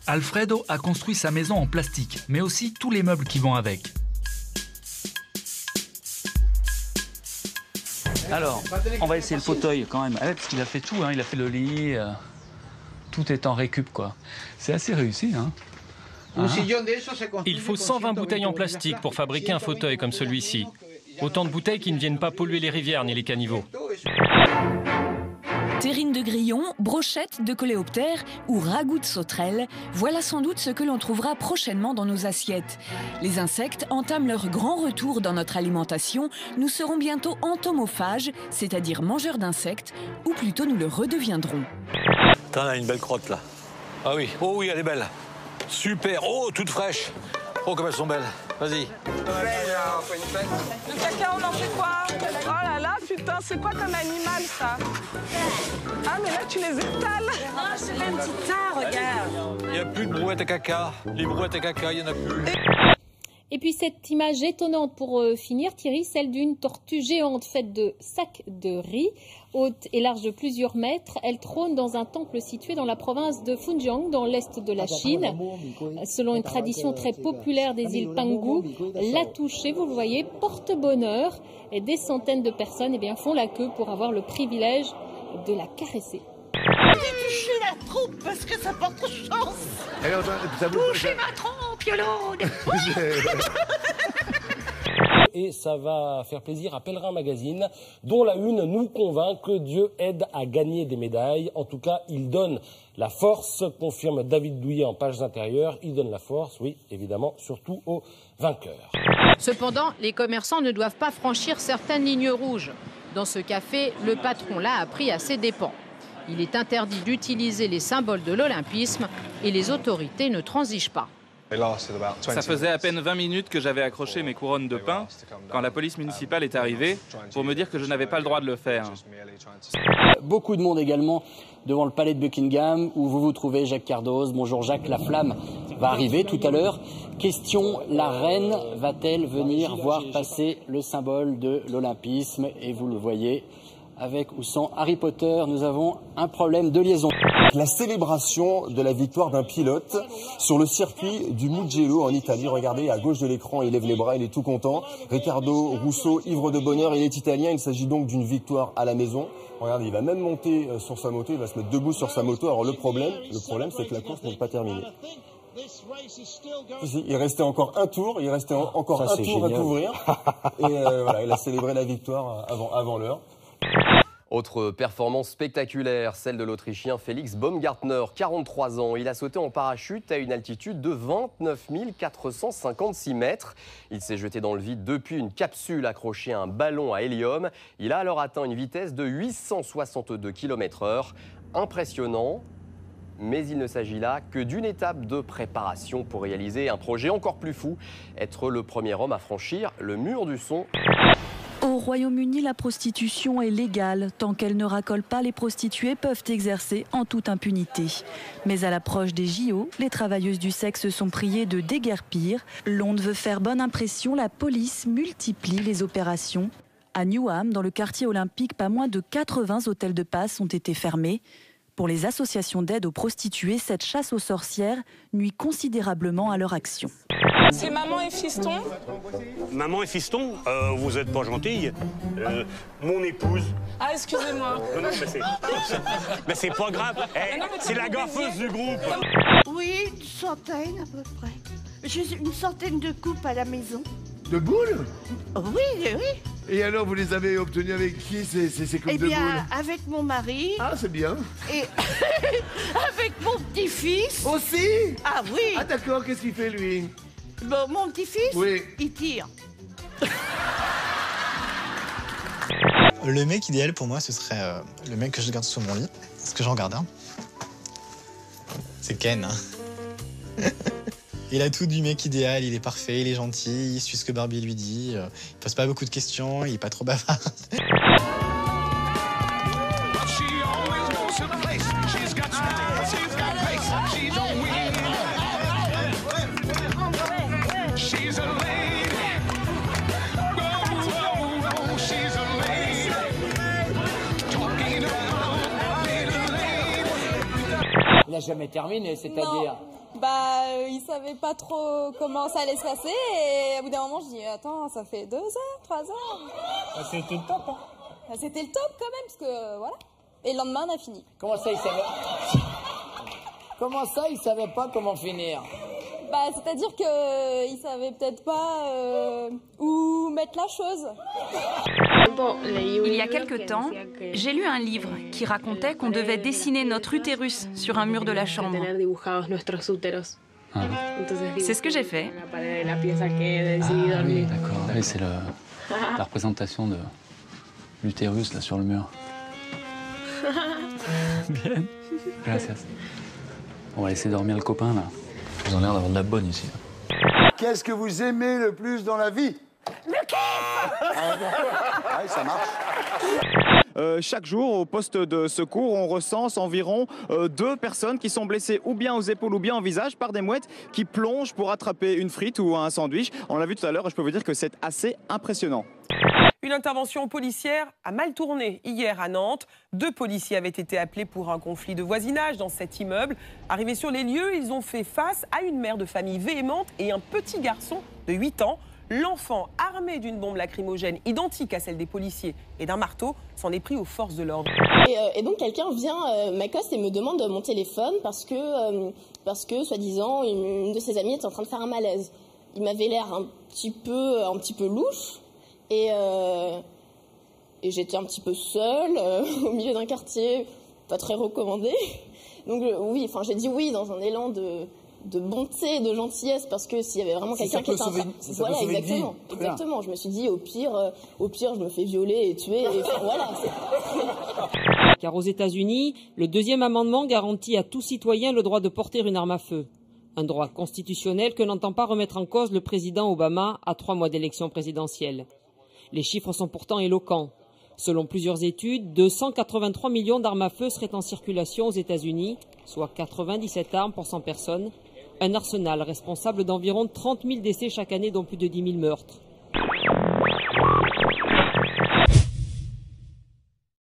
Alfredo a construit sa maison en plastique, mais aussi tous les meubles qui vont avec. Alors, on va essayer le fauteuil quand même. Ah ouais, parce qu'il a fait tout, hein. Il a fait le lit, tout est en récup, quoi. C'est assez réussi, hein. Il faut 120 bouteilles en plastique pour fabriquer un fauteuil comme celui-ci. Autant de bouteilles qui ne viennent pas polluer les rivières ni les caniveaux. Terrine de grillon, brochette de coléoptère ou ragoût de sauterelle, voilà sans doute ce que l'on trouvera prochainement dans nos assiettes. Les insectes entament leur grand retour dans notre alimentation. Nous serons bientôt entomophages, c'est-à-dire mangeurs d'insectes, ou plutôt nous le redeviendrons. T'en as une belle crotte là. Ah oui, oh oui, elle est belle. Super, oh, toute fraîche. Oh, comme elles sont belles. Vas-y. Le caca, on en fait quoi? Oh là là, putain, c'est quoi comme animal, ça? Ah, mais là, tu les étales. Ah, c'est un petit tas, regarde. Il n'y a plus de brouettes à caca. Les brouettes à caca, il n'y en a plus. Et puis cette image étonnante pour finir, Thierry, celle d'une tortue géante faite de sacs de riz, haute et large de plusieurs mètres. Elle trône dans un temple situé dans la province de Fujian, dans l'est de la Chine. Selon une tradition très populaire des îles Penghu, la toucher, vous le voyez, porte bonheur. Et des centaines de personnes font la queue pour avoir le privilège de la caresser. J'ai touché la troupe parce que ça porte chance. Touchez ma trompe, Yolande. Et ça va faire plaisir à Pèlerin Magazine, dont la une nous convainc que Dieu aide à gagner des médailles. En tout cas, il donne la force, confirme David Douillet en pages intérieures. Il donne la force, oui, évidemment, surtout aux vainqueurs. Cependant, les commerçants ne doivent pas franchir certaines lignes rouges. Dans ce café, le patron l'a appris à ses dépens. Il est interdit d'utiliser les symboles de l'olympisme et les autorités ne transigent pas. Ça faisait à peine 20 minutes que j'avais accroché mes couronnes de pain quand la police municipale est arrivée pour me dire que je n'avais pas le droit de le faire. Beaucoup de monde également devant le palais de Buckingham où vous vous trouvez, Jacques Cardoz. Bonjour Jacques, la flamme va arriver tout à l'heure. Question, la reine va-t-elle venir voir passer le symbole de l'olympisme? Et vous le voyez, avec ou sans Harry Potter, nous avons un problème de liaison. La célébration de la victoire d'un pilote sur le circuit du Mugello en Italie. Regardez, à gauche de l'écran, il lève les bras, il est tout content. Riccardo Russo, ivre de bonheur, il est italien. Il s'agit donc d'une victoire à la maison. Regardez, il va même monter sur sa moto, il va se mettre debout sur sa moto. Alors le problème c'est que la course n'est pas terminée. Il restait encore un tour, il restait encore un tour à couvrir. Et voilà, il a célébré la victoire avant l'heure. Autre performance spectaculaire, celle de l'Autrichien Félix Baumgartner, 43 ans. Il a sauté en parachute à une altitude de 29 456 mètres. Il s'est jeté dans le vide depuis une capsule accrochée à un ballon à hélium. Il a alors atteint une vitesse de 862 km/h. Impressionnant, mais il ne s'agit là que d'une étape de préparation pour réaliser un projet encore plus fou, être le premier homme à franchir le mur du son. Au Royaume-Uni, la prostitution est légale. Tant qu'elle ne racole pas, les prostituées peuvent exercer en toute impunité. Mais à l'approche des JO, les travailleuses du sexe sont priées de déguerpir. Londres veut faire bonne impression, la police multiplie les opérations. À Newham, dans le quartier olympique, pas moins de 80 hôtels de passe ont été fermés. Pour les associations d'aide aux prostituées, cette chasse aux sorcières nuit considérablement à leur action. C'est maman et fiston. Maman et fiston, vous êtes pas gentille. Mon épouse. Ah, excusez-moi. Non, mais c'est pas grave. C'est la gaffeuse du groupe. Oui, une centaine à peu près. J'ai une centaine de coupes à la maison. De boules? Oui, oui. Et alors, vous les avez obtenues avec qui, ces coupes de boules? Eh bien, avec mon mari. Ah, c'est bien. Et avec mon petit-fils. Aussi? Ah oui. Ah d'accord, qu'est-ce qu'il fait, lui? Bon, mon petit-fils, oui. Il tire. Le mec idéal pour moi, ce serait le mec que je garde sous mon lit. Parce que j'en garde un. C'est Ken. Hein. Il a tout du mec idéal, il est parfait, il est gentil, il suit ce que Barbie lui dit, il pose pas beaucoup de questions, il est pas trop bavard. Il n'a jamais terminé, c'est-à-dire... Ils savaient pas trop comment ça allait se passer et au bout d'un moment je dis attends, ça fait 2 heures, 3 heures. C'était le top, hein. C'était le top quand même parce que voilà. Et le lendemain on a fini. Comment ça ils savaient pas comment finir? C'est-à-dire qu'ils savaient peut-être pas où mettre la chose. Il y a quelque temps, j'ai lu un livre qui racontait qu'on devait dessiner notre utérus sur un mur de la chambre. C'est ce que j'ai fait. Ah oui, d'accord. Oui, c'est la représentation de l'utérus là sur le mur. Bien. Gracias. On va laisser dormir le copain là. Ils ont l'air d'avoir de la bonne ici. Qu'est-ce que vous aimez le plus dans la vie? Le kiff. Ouais, ça marche. Chaque jour, au poste de secours, on recense environ 2 personnes qui sont blessées ou bien aux épaules ou bien au visage par des mouettes qui plongent pour attraper une frite ou un sandwich. On l'a vu tout à l'heure et je peux vous dire que c'est assez impressionnant. Une intervention policière a mal tourné hier à Nantes. 2 policiers avaient été appelés pour un conflit de voisinage dans cet immeuble. Arrivés sur les lieux, ils ont fait face à une mère de famille véhémente et un petit garçon de 8 ans. L'enfant, armé d'une bombe lacrymogène identique à celle des policiers et d'un marteau, s'en est pris aux forces de l'ordre. Et donc quelqu'un vient m'accoste et me demande mon téléphone parce que soi-disant, une de ses amies était en train de faire un malaise. Il m'avait l'air un petit peu louche. Et j'étais un petit peu seule au milieu d'un quartier pas très recommandé. Donc j'ai dit oui dans un élan de bonté, de gentillesse, parce que s'il y avait vraiment quelqu'un qui était en train... Voilà, exactement. Je me suis dit au pire je me fais violer et tuer. Et voilà. Car aux États-Unis, le 2e amendement garantit à tout citoyen le droit de porter une arme à feu. Un droit constitutionnel que n'entend pas remettre en cause le président Obama à 3 mois d'élection présidentielle. Les chiffres sont pourtant éloquents. Selon plusieurs études, 283 millions d'armes à feu seraient en circulation aux États-Unis, soit 97 armes pour 100 personnes. Un arsenal responsable d'environ 30 000 décès chaque année, dont plus de 10 000 meurtres.